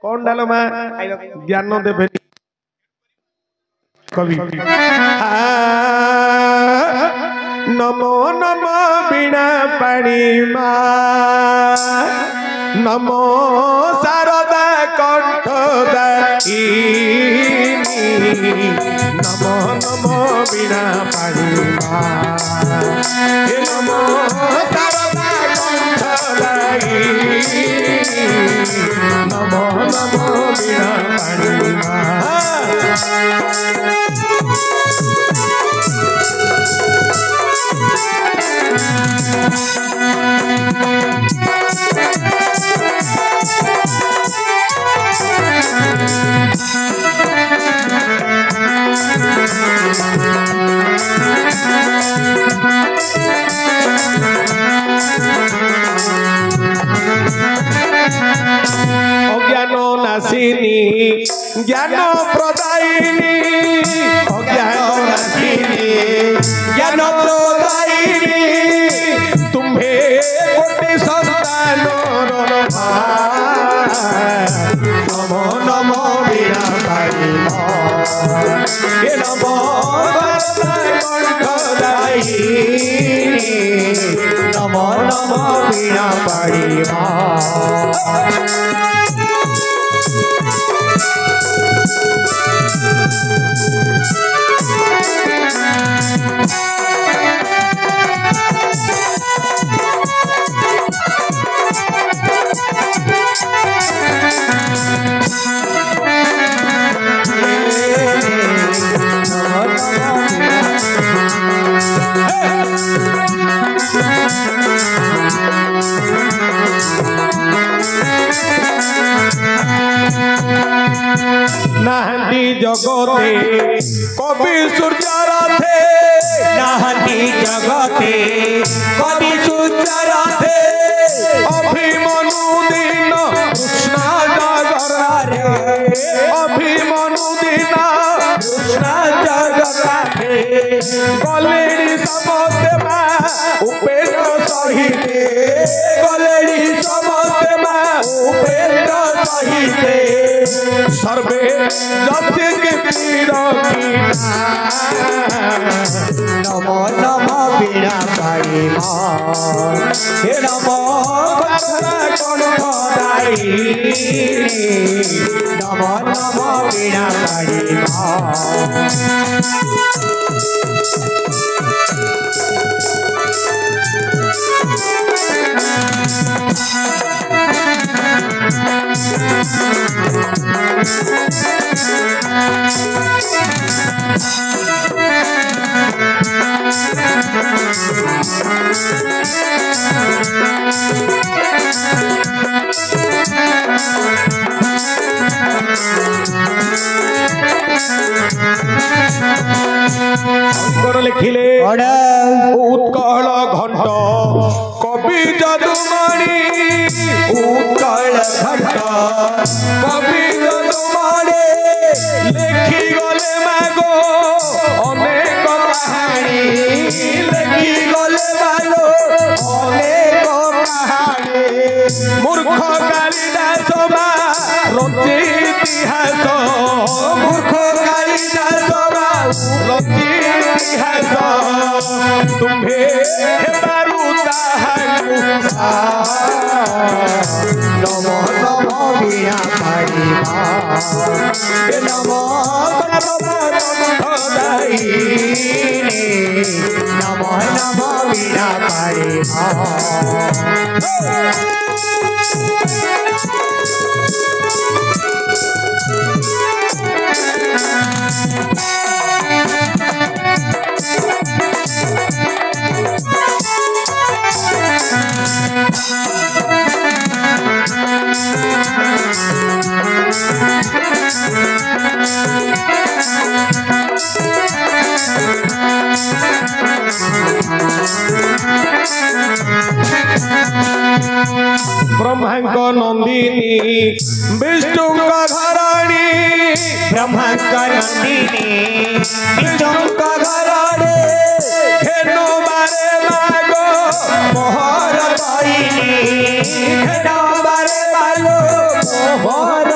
कौन डालो माँ ज्ञान देवे कवि नमो नमो बिना पानी माँ नमो शारदा कंठ नमो नमो बिना पानी माँ नमो शारदा कंठ नमो नमो बिना पानी माँ अज्ञान नाशिनी ज्ञान प्रदायिनी अज्ञान नाशिनी ज्ञान प्रदायिनी तुम्हें कोटि संतान नमो नमो बिना पानी नमो नमो नमो बिना पानी नाहंती जगते कवि सूर्य रथे नाहंती जगते कवि सूर्य रथे अभिमनु दिन कृष्ण जगरारे अभिमनु दिन कृष्ण जगरारे गलेड़ी समस्ते मा उपेन्द्र सहिते गलेड़ी समस्ते मा उपेन्द्र सहिते सर्वे जस्य के नमो नमो बिना पाई हे नमो नमो नमो बिना पाई लिखिले उत्कल घंट कवि जदुमणि उत्कल घंट कवि जदुमणि लिखि गले मागो अनेक कहानी लिखि गले मागो अनेक कहानी मूर्ख कालिदास मा रचि इतिहास मूर्ख कालिदास मा रचि इतिहास तुम्हें नमो नमो बिना पानी नमो नमो नमो बिना पानी ब्रह्मांक नंदिनी विष्णु का घराणी ब्रह्मांक नंदिनी विष्णु का घराणी खेनो बारे मागो मोहर दायिनी खेनो बारे मागो मोहर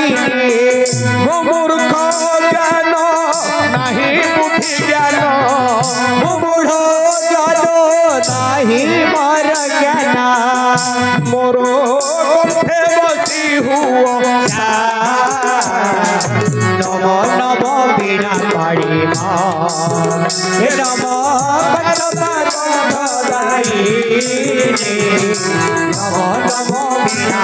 मो मूर्ख ज्ञान नहीं बुद्धि ज्ञान मो मूढ़ ज्ञान नहीं मोर ज्ञान मोर कंठे बसी हुआ नम नम बीणा पाड़ी हे नम नम नम बीणा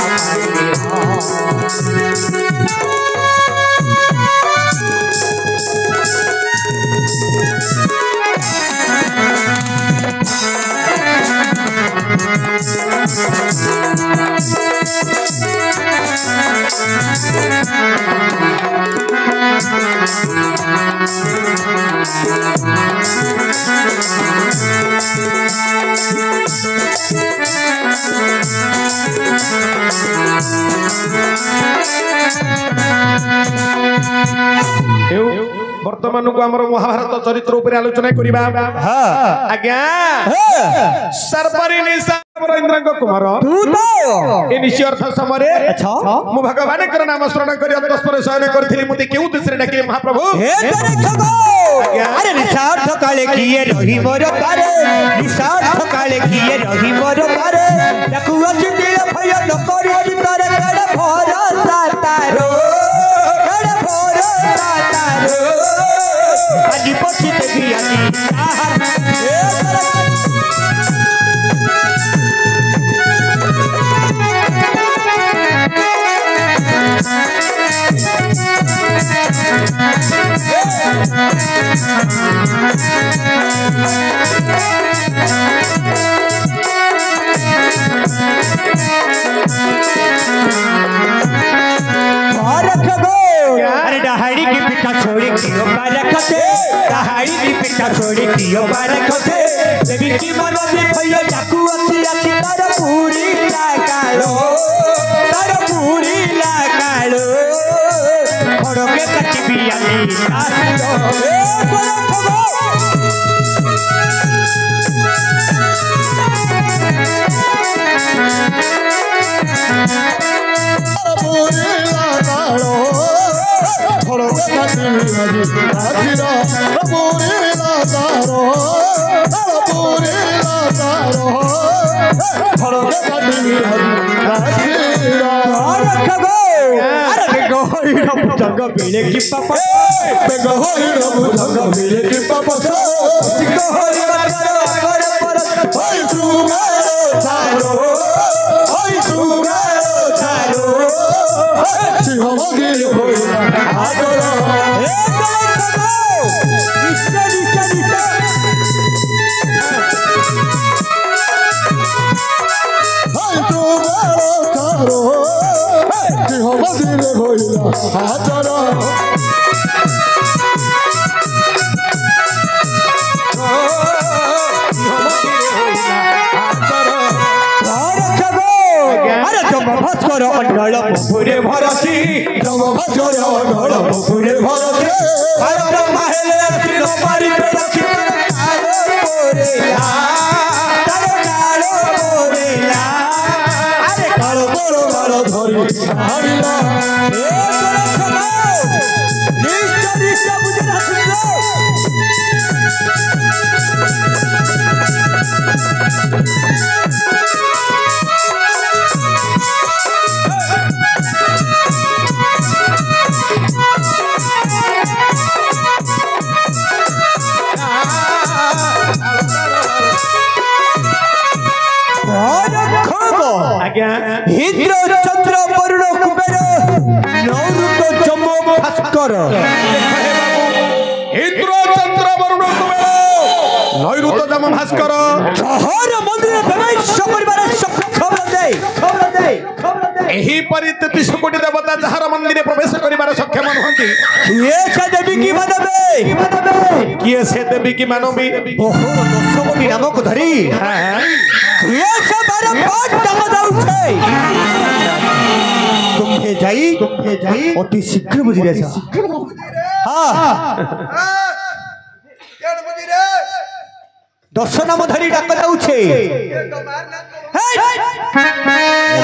वर्तमान को आमर महाभारत चरित्र उपर आलोचना करिबा आज्ञा सर्परी निशा इंद्र कुमार ए निश्चय अर्थ समय मु भगवान कर नाम स्मरण करी अंतस्पर शयन करथिली मुते केउ उद्देश्य डाकिले महाप्रभु हे अरे निशार्थ काले किए रही मोर पारे निशार्थ काले किए रही मोर पारे ताकू अचितिल भय न करी तारे कड़ भरोसा तारो कड़ भरोसा तारो आदि पछी देवी आदि दहाड़ी की पिटा छोड़ी कियो बारखते दहाड़ी की पिटा छोड़ी कियो बारखते देवी की मन में भइयो जाकू अछि अछि तार पूरी लगालो खड़के कटी बियानी आसियो ए जग मिले की पापा जग मिले की पापा भरसी इंद्र चंद्र वरुण कुबेर नौरुत जम्बो भास्कर इंद्र चंद्र वरुण कुबेर नैऋत जम भास्कर हर मंदिर प्रवेश करिबार सक्षम दे एही परि 33 कोटी देवता जहार मंदिर प्रवेश करिबार सक्षम नहंती किए से देवी की मानबे किए से देवी की मानबी ओहो 10 कोटी नाम को धरी किए से बारे पाठ नाम जाउछे तुम्हे जाई अति शीघ्र बुझी रे हां केड बुझी रे 10 नाम धरी डाक जाउछे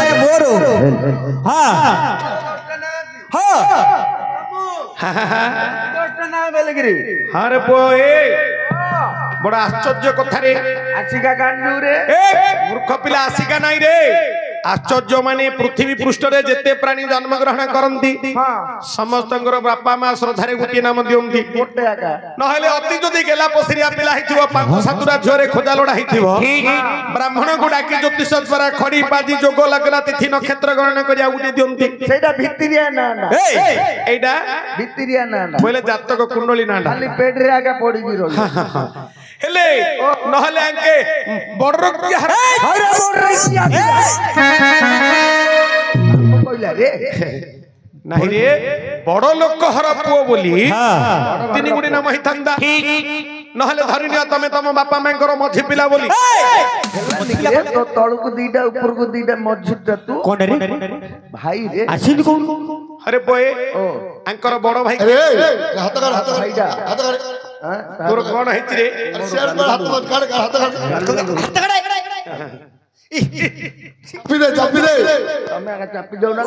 अरे मोरो हां ना बेलगिरी हारे बोए बड़ा आश्चर्य कथा रे आसिका कांडू रे मूर्ख पिला आसिका नाही रे आश्चर्य माने पृथ्वी पृष्ठ रे जेते प्राणी जन्म ग्रहण करंती समस्तंकर बापा मां श्रद्धा रे गोटे नाम दियंती गोटे आका नहले अति जदि गेला पसरिया पिला हिथिबो पांच सातुरा झरे खोजा लोडा हिथिबो ब्राह्मण को डाकी ज्योतिष द्वारा खड़ी बाजी जोग लगला तिथि नक्षत्र गणना करिया उडी दियंती सेटा भितरिया ना ना एडा भितरिया ना ना बोले जातक कुंडली ना खाली पेट रे आका पड़ी भी रही हेले नहले अंके बड़रोग अरे बोर्रिया कोइला रे नहीं रे बड़ लोक हर पुओ बोली तीन गुडी नाम हिथंदा नहले धरिनिया तमे तम बापा मांकर मझी पिला बोली तो तळु को दीटा ऊपर को दीटा मझुटा तू कोन रे भाई रे आसिन कोन अरे बोए अंकर बड़ भाई अरे हाथ कर तोर कोन हिच रे शेर पर हाथ कर चापी दे तमे आका चापी दो ना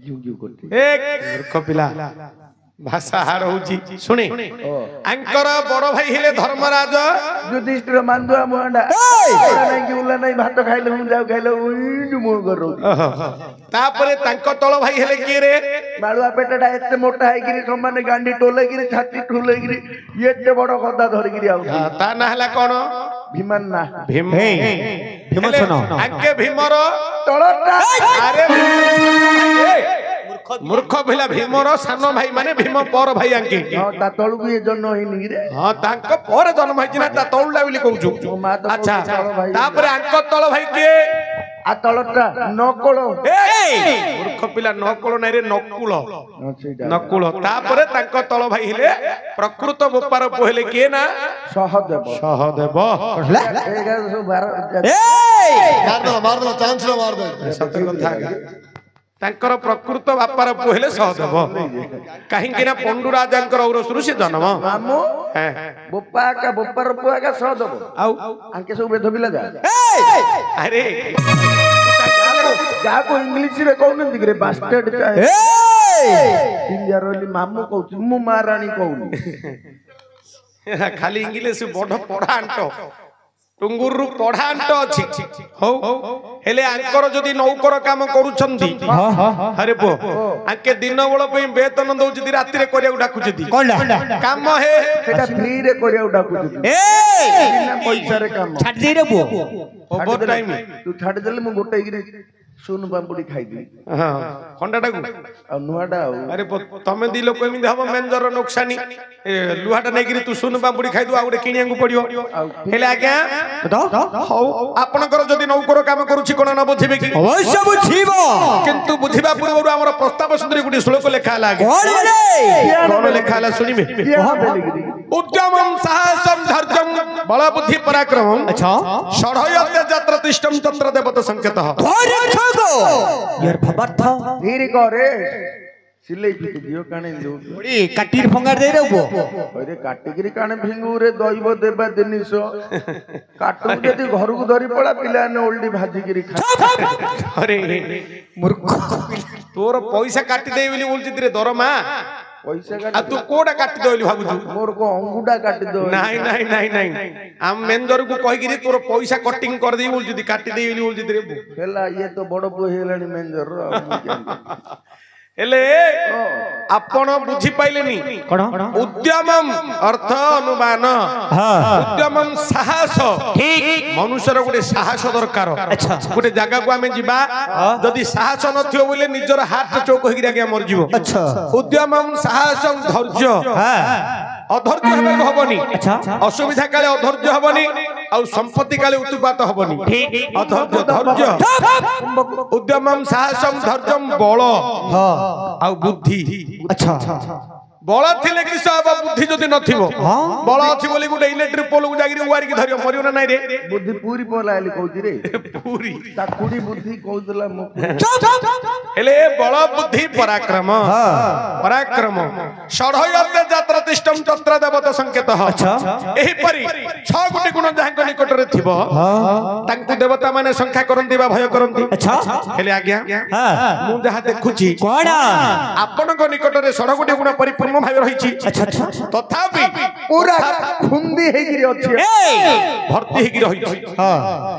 जीव जीव करते मूर्ख पिला भाषा हार होची सुने अंकर बड़ भाई हेले धर्मराज युधिष्ठिर मानदुआ मोंडा नहीं कि उला नहीं भात खाइले हम जाऊ खाइले उई मो करो तापरे तांको तळ भाई हेले के रे माळुआ पेटटा एते मोटा है गिरी समान गांडी टोले गिरी छाती ठुले गिरी एते बड़ गदा धर गिरी आउ ता ना हला कोन भीमन ना भीम भीमसेन आगे भीमर तळटा अरे मूर्ख भिला भीमर सान भाई माने भीम पर भाई आंके हां ता तळु भी जन्म हिनी रे हां तांको पर जन्म होइछि ना ता तळुला बोली कहूछु अच्छा तापरे आंको तळ भाई के आ तळटा नकोळ मूर्ख पिला नकोळ नै रे नकुळ नकुळ तापरे तांको तळ भाई हेले प्रकृत बोपार पहिले के ना सहदेव सहदेव एगा सब 12 मार दो चांस मार दो सत्य कथा तांकर प्रकृत बापार पहिले सहदेव काहेकि ना पंडु राजांकर औरसुरु से जन्म मामू बोपा का बोपर पुआ का सहदेव आउ आंके सब बेध बिला जा अरे जा को इंग्लिश रे कहउन दिगरे बास्टर्ड चाहे इंडिया रोली मामू कहू मु महारानी कहू खाली इंग्लिश बड़ पढ़ा अंट टुंगुरु पढ़ा अंट अछि हो हेले आंकर जदी नौकर काम करूछंती अरे बो आके दिन बेला पे वेतन दउ जदी राति रे करिया डाकु जदी कोनला काम हे सेटा फ्री रे करिया डाकु ए बिना पैसा रे काम छाड़ दे रे बो ओवर टाइम तू छाड़ देले मु गोटे गिरी सुन बांबुडी खाई दी हां खंडाटा को आ नुआडा अरे तमे दी लोक एमिंद हबो मेंजर नुकसानी लुहाटा नै गिरी तू सुन बांबुडी खाइ दु आ गुटे किनिया को पड़ियो हेले आज्ञा हो आपनकर जदी नौकर काम करूछि कोन न बुझिबे कि अवश्य बुझिबो किंतु बुझिबा पूर्वरु हमर प्रस्ताव सुंदरी गुटी श्लोक लेखा लागे कोन लेखा ला सुनिबे उद्यमं साहसं धैर्यं बल बुद्धि पराक्रमं अच्छा षडयते जत्र तिष्ठं तत्र देवत संकेतः धैर्य यार भबर्थ धीरे करे सिले फिट दियो काने लो ओडी काटीर फंगार दे रे बो अरे काटिगिरी काने भिंगु रे दैव देबा दिनिस काटू जदी घर को धरी पड़ा पिला ने ओल्डी भाजी गिरी खा अरे मूर्ख तोर पैसा काटी दे बोली बोलछि रे दरमा पैसा आ तू कोडा काटी दे बोली भाबुछु मोर को अंगुडा काटी दो नहीं नहीं नहीं नहीं हम मेंजर को कहि गिरी तोर पैसा कटिंग कर दे बोलछि काटी दे बोली बोलछि रे हेला ये तो बड़ बो हेलानी मेंजर हेले आपण बुझी पाइलेनी कोन उद्यमम अर्थ अनुमान उद्यमम साहस ठीक मनुष्यर गोटे साहस दरकार अच्छा गोटे जगह को आमे जिबा जदि साहस नथियो बोले निजर हाथ चौक होगी आगे मर जीवो अच्छा उद्यमम साहसं धैर्य अधैर्य हेबे हबनी अच्छा असुविधा काले अधैर्य हबनी आ संपत्ति काले उत्पात हबनी ठीक अधैर्य धैर्य उद्यमम साहसं धैर्यं बल आ बुद्धि अच्छा बल थिले किस अब बुद्धि जदि नथिबो बल अछि बोली गुटे इलेक्ट्रिक पोल को जागिरी उवारी की धरियो मरियो ना नाही रे बुद्धि पूरी पोलाइली कहूची रे पूरी ताकुड़ी बुद्धि कहउतला मु हेले बल बुद्धि पराक्रम पराक्रम षडयते जात्र तिष्ठम तत्र देवता संकेत अच्छा एही परी 6 गुटी गुण जाहक निकट रे थिबो तांकु देवता माने संख्या करंती बा भय करंती अच्छा हेले आज्ञा हां मु जहा देखुची कोना आपन को निकट रे 6 गुटी गुण परिपूर्ण भाव रहिची अच्छा अच्छा तथापि पूरा खुंदी हेगिरी अछि भर्ती हेगी रहिची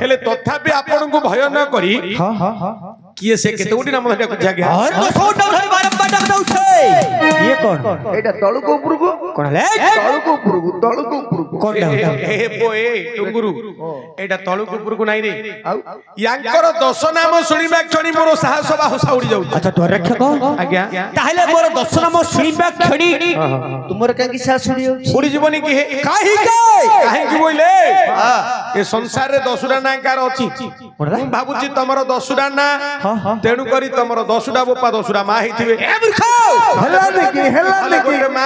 हेले तथापि आपन को भय न करी हां हां हां किए से केते गुटी नाम धरिया जागे और तो छोटा धरि बारंबार डाक दउ छे ये कौन एटा तळु को ऊपर को कोन ले तळु को ऊपर को कोन ए पोए टुंगुरु एटा तळु को ऊपर को नाही रे यांकर 10 नाम सुनिबा क्षणी मोर साहस बाहुसा उड़ी जाउ अच्छा तो रक्षक आज्ञा ताहले मोर 10 नाम सुनिबा खणी तुमर काकी सा सुनियो उड़ी जीवनी की काहे के काहे की बोइले ए संसार रे 10टा ना कार अछि मु भाबुची तमरो 10टा ना तेणु करी तमरो 10टा बोपा 10टा मा हिथिबे ए मूर्ख हल्ला देखी मा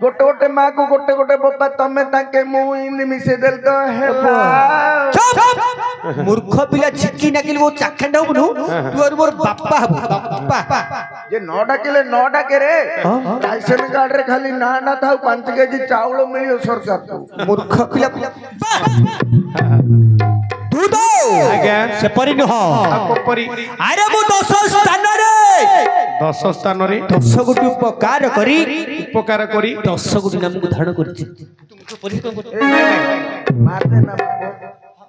गोटे गोटे माँ को गोटे गोटे बोपा तमे ताके मुंह इन मिसे देल तो हेला चुप मूर्ख पिला छिकी नाकिल वो चाखंड होबनु तू और मोर बाप्पा हबु बाप्पा जे न डाके रे राशन कार्ड रे खाली ना था 5 केजी चावल मिलियो सरकार को मूर्ख पिला तू तो आज्ञा से परि न आपको परी अरे मु 10 स्थान रे 10 स्थान रे 10 गुटी उपकार करी 10 गुटी नाम को धारण करछि तुमको परिश्रम मार दे ना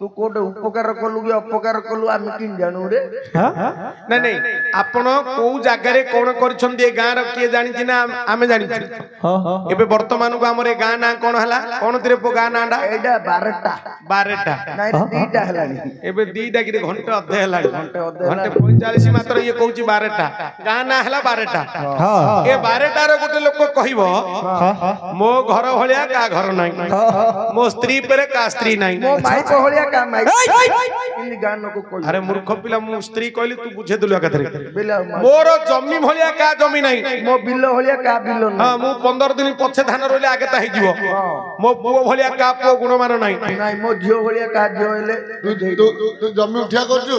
तू कोड उपकार कलु कि अपकार कलु हम किन जानू रे नहीं नहीं आपण को जागा रे कोन करछन दे गां र के जानि छी ना आमे जानि छी एबे वर्तमान को हमरे गां ना कोन हला कोन तिरे पो गां नाडा एडा 12टा नहीं दीटा हलानी एबे दीटा कि घंटे अधे हला घंटे 45 मात्र ये कहूची 12टा गां ना हला 12टा ए 12टा रो गुटे लोक कहइबो मो घर भलिया का घर नाही मो स्त्री परे का स्त्री नाही मो माई को होलिया का माई इन गानो को कोई अरे मूर्ख पिला मु स्त्री कहली तू बुझे दुलिया कथरे बिला मोर जमी भलिया का जमी नाही मो बिलो होलिया का बिलो हां मु 15 दिन पछे धान रोले आगे ता हिजिवो मो पुओ भलिया का पुओ गुण मान नाही नाही मो झियो होलिया का झियो हेले तू जमी उठिया करछु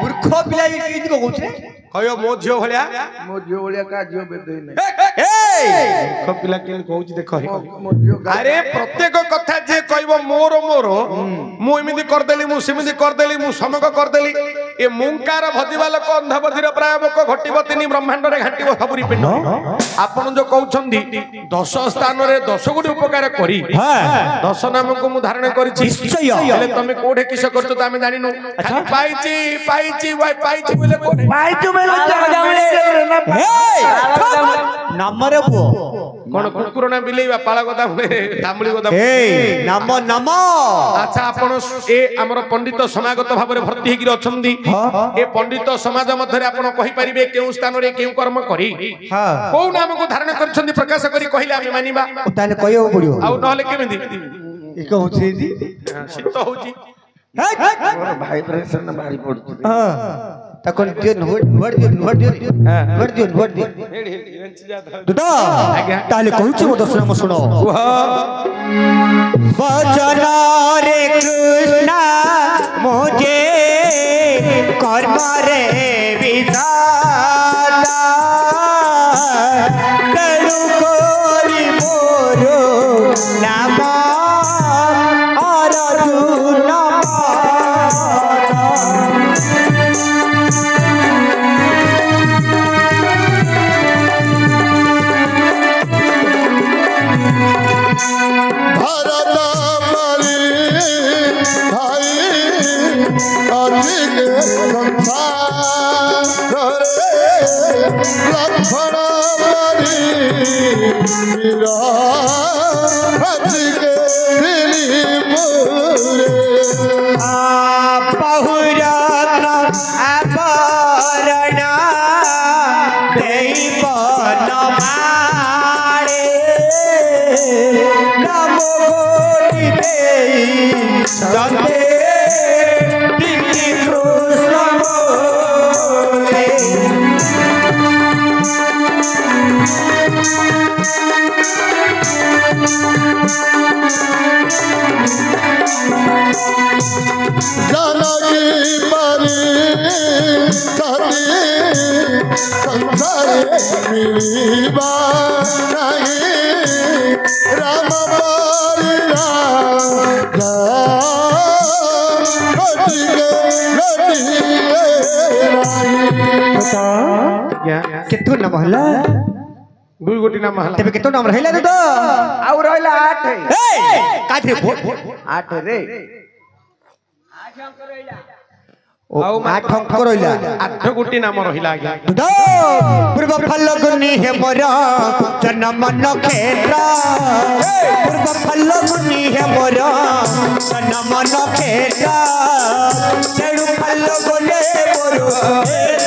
मूर्ख पिला ये किन को कहछे कयो मो झियो भलिया मो झियो होलिया का झियो बेदे नाही मूर्ख पिला किन कहूची देखो मो झियो अरे प्रत्येक कथा जे कहबो मोर मोर मु एमिति कर देली मु सेमिति कर देली मु समक कर देली ए मुंकार भजिबा लोक अंधबधिर प्राय मोक घटिबो तिनी ब्रह्मांड रे घाटिबो सबुरी पिंड आपण जो कहउछंदी 10 स्थान रे 10 गुडी उपकार करी 10 नाम को मु धारण करिछि हेले तमे कोठे किस करतो त हमें जानिनु पाइछि बोले कोठे पाइछु मेलो नाम रे पो कोन कुकुर ना बिलेइबा पाला गदा तामली गदा नाम नाम अच्छा आपण ए हमर पंडित समागत भाबरे भर्ती हेगिर अछंदी ए पंडित समाज मध्यरे आपण कहि परिबे केउ स्थान रे केउ कर्म करी को नाम को धारण करछंदी प्रकाश करी कहिले आमे मानिबा ताले कहियो पड़ियो आउ नहले केमिति ई कहउछि जी शीत होउची मोर वाइब्रेशन भारी पड़छ तकन दियो नोट दियो दुटा ताले कहउछि मो दस नाम सुनो वचन रे कृष्ण मुझे कर्म रे विधाता करू कोरी मोरो नाम अर्जुन भारत मारी भाई अधिक संसार रे लक्ष्मण मारी वीरा अधिक दिली मोरे बहुरत्न आभरण देव नमारे नमो गोरी देई संगे प्रीति कृष्ण बोले मिलिबा नहीं राम पारी राजा घटिके केतो नाम हला दुई गोटी नाम हला तेबे केतो नाम रहला तो आउ रहला 8 ए काठे 8 रे आउ आठ अंक रहिला 8 गोटी नाम रहिला आज्ञा दो पूर्व फल्गुनी हे मोरा जन्म नखेत्रा पूर्व फल्गुनी हे मोरा जन्म नखेत्रा तेडु फल्गुने मोरो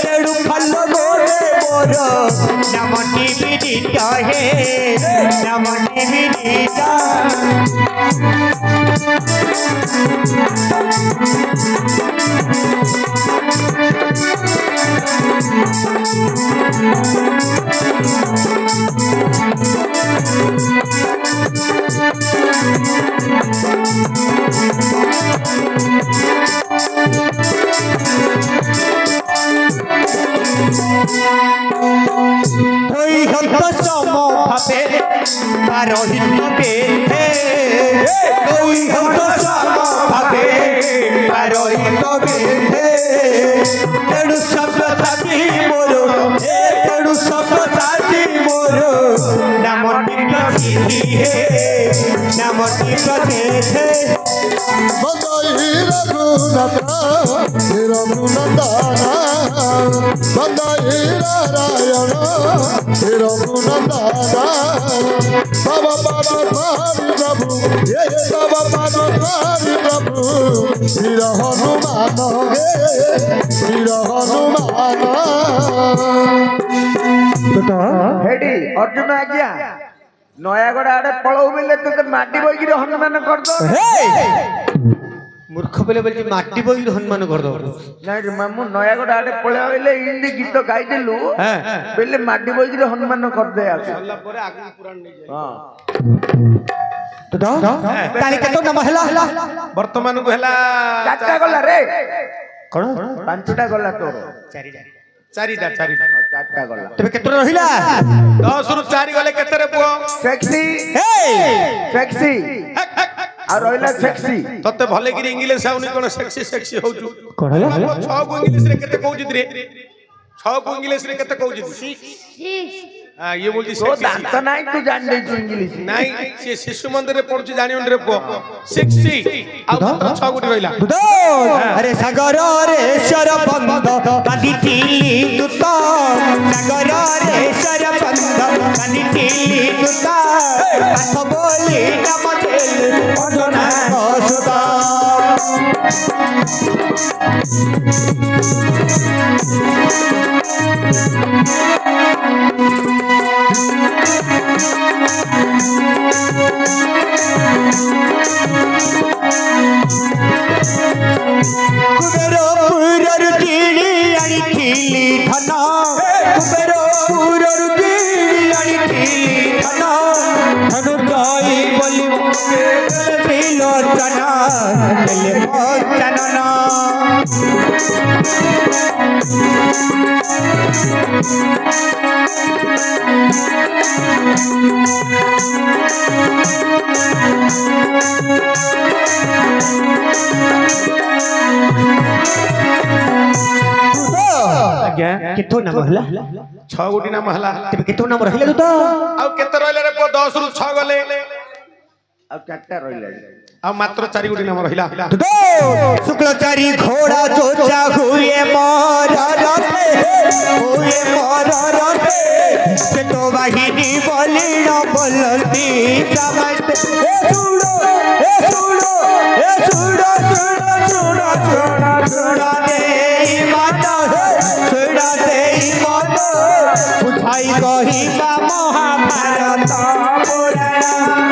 तेडु फल्गुने मोरो नमटी विदिता हे नमटी विदिता होई हंत सम भावे पारहित बेथे होई हंत सम भावे पारहित बेथे तेडु शब्द साथी मोरो तेडु शब्द साथी मोरो नामटी प्रसिद्धि हे नामटी प्रसिद्धि बंदाई रघुनंदना बंदाई नारायण रघुनंदना बाबा बाबा भारी प्रभु ये बाबा बाबा भारी प्रभु वीर हनुमान वीर हनुमान हेडी अर्जुन आज्ञा नयागढ़ आड़े पळौ बेले तो माटी बोई गिरे हनुमान कर दो मूर्ख बेले बोलছি माटी बोई हनुमान कर दो नहीं रे मामू नयागढ़ आड़े पळौ बेले हिंदी गीत गाई देलु बेले माटी बोई गिरे हनुमान कर दे आके अल्लाह परे आगु पुराण नहीं जाए हां तो ताली केतो नाम हला वर्तमान को हला चारटा गला रे कोन पांचटा गला तोर चारिटा चारटा गला तबे केतो रहिला 10 रु 4 गले केते रे पुओ सेक्सी सेक्सी आ रहला सेक्सी तते भले कि इंग्लिश आउनी कोन सेक्सी सेक्सी होजु कोन हला 6 को इंग्लिश रे केते कहउजित रे 6 को इंग्लिश रे केते कहउजित हां ये बोलती तो दांत नहीं तू जान दे तू इंग्लिश नहीं से शिशु मंदिर रे पढुची जानियोन रे पुओ 60 आ 6 गोटी रहिला अरे सागर रे शरबंद बांधिथिली दूत सागर रे शरबंद बांधिथिली दूत पाठ बोली नाम देल भजना सुता कुबेरो पुरर जीड़ी आनिथिली धन कुबेरो पुरर जीड़ी आनिथिली धन धनु दाई बोली मुके त्रिलोचना दिल मोचनना आज्ञा केतो नाम हला 6 गोटी नाम हला तबे केतो नाम रहिला दूत आ केते रहले रे पुओ 10 रु 6 गले अब चारटा रहला आ मात्र 4 गोटी नाम रहिला दो शुक्लचारी घोड़ा जोचा हुए मोर रथे केतो वाहिनी बोली न बोलती समत ए सुड़ो ए सुड़ो ए सुड़ो सुड़ो सुड़ो सुड़ो सुड़ो दे माता सुड़ो दे माता उठाई कही बा महाभारत पुराण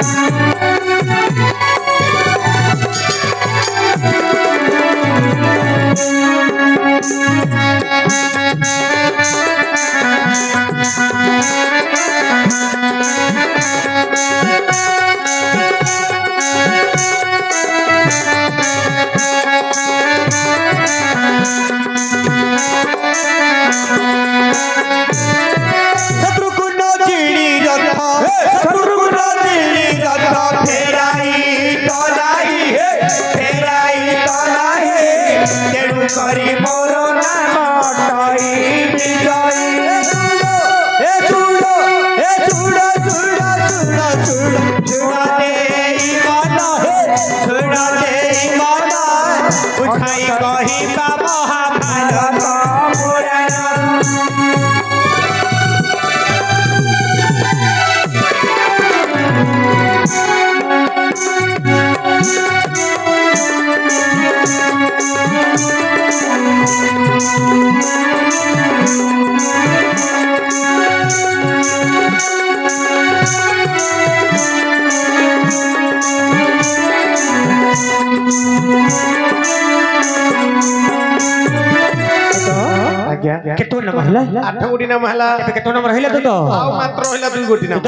केतो नाम हला 8 गोटी नाम हला ଏବେ केतो नाम रहिला तो आउ मात्र हला 2 गोटी नाम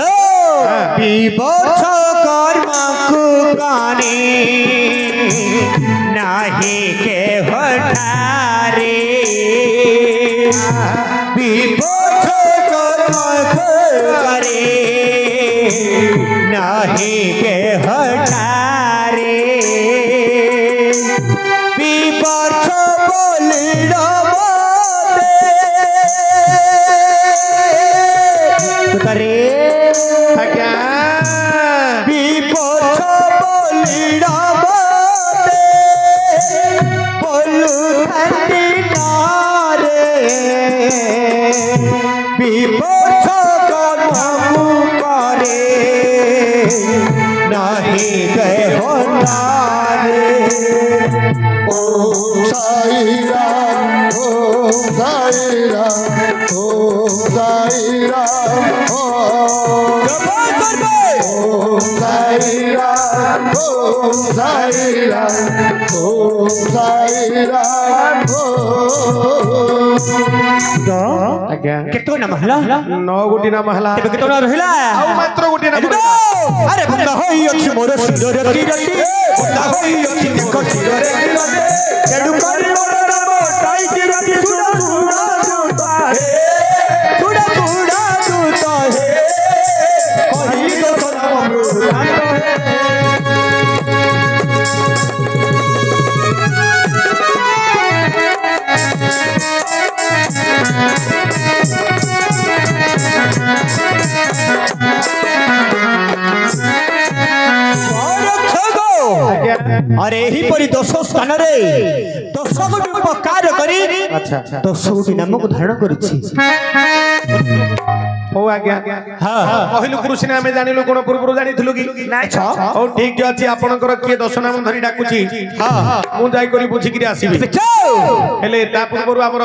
विवश कर्मकु प्राणी नाही के हठारे विवश कर्मकु करे नाही के हठारे विवश बोलिड मते करे आज्ञा विपक्ष बोलिड मते बोलु खाती नारे विपक्ष कर्मकु करे नाही गए हो नारे ओम साई राम ओम साई राम ओम साई राम ओम साई राम ओम साई राम ओम साई राम आज्ञा केतो नाम हला 9 गोटी नाम हला तेबे केतो नाम रहिला आउ मात्र गोटी नाम अरे बंदा होई अछि मोर सुंदर किरती बंदा होई अछि देखो चिररे किरते केडु करी मोर नाम टाई किरती सुडा सुडा जुता हे सुडा सुडा जुता हे ओही तो नाम अमृत अरे ही परी 10 स्थान रे 10 गोटी उपकार करी अच्छा 10 गोटी नाम को धारण करिछि हो आज्ञा हां कहलु कृष्ण हमें जानिलु कोन पूर्व जानिथलु कि ନାଇଁ हो ठीक अछि आपनकर किए 10 नाम धरि डाकुछि हां मु जाई करी बुझी कि आसीबी चो हेले ता पूर्व हमर